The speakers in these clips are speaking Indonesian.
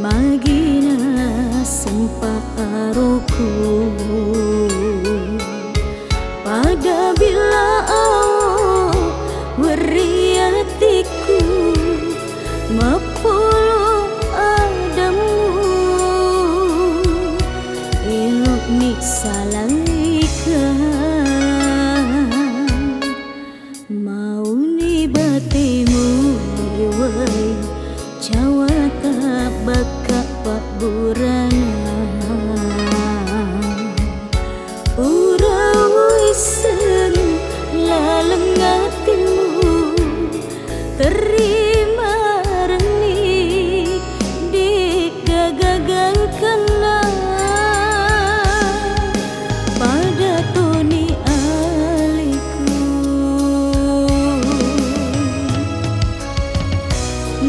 magina sempat aruku pada bila weriatiku mapulung adamu elok ni salaikan mau ni batimu liwai cawata baka pak burana urawai sen laleng hatimu terima reni digagagalkanlah pada toni aliku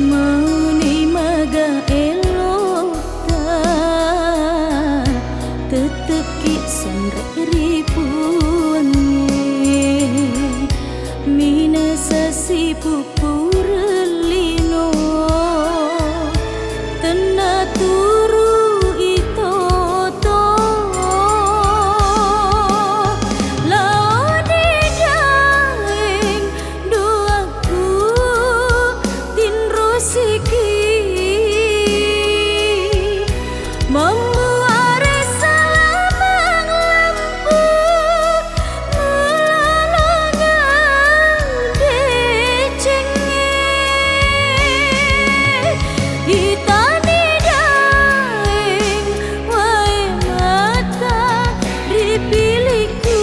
mau ni maga elok tak teteki sanreri puange mina sasi pupurelino tena turu itoto laudi daeng doaku tinrosiki membuare salamang lampu melalongan decenge itani daeng wae mata dipilihku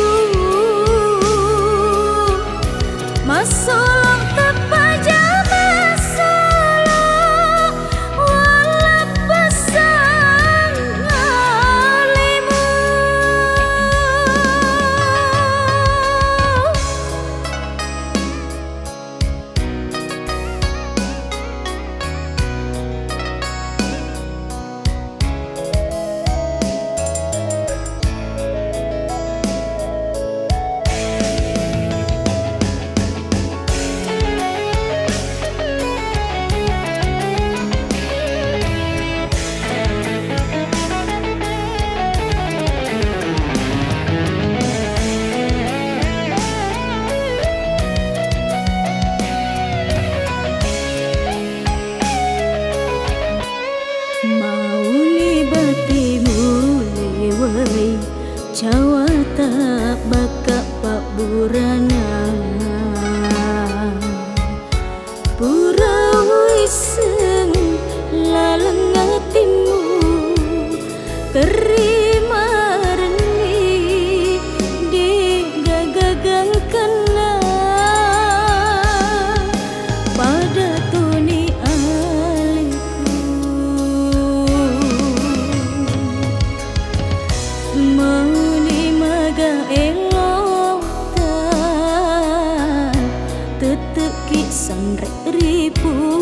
masolong tepaja masolong wala pasang alimu mau ni batimu lewai cawata baka pak burana purawai sen laleng hatimu terima reni digagagalkanlah pada toni aliku mau ni maga elok tak teteki sanrek ribu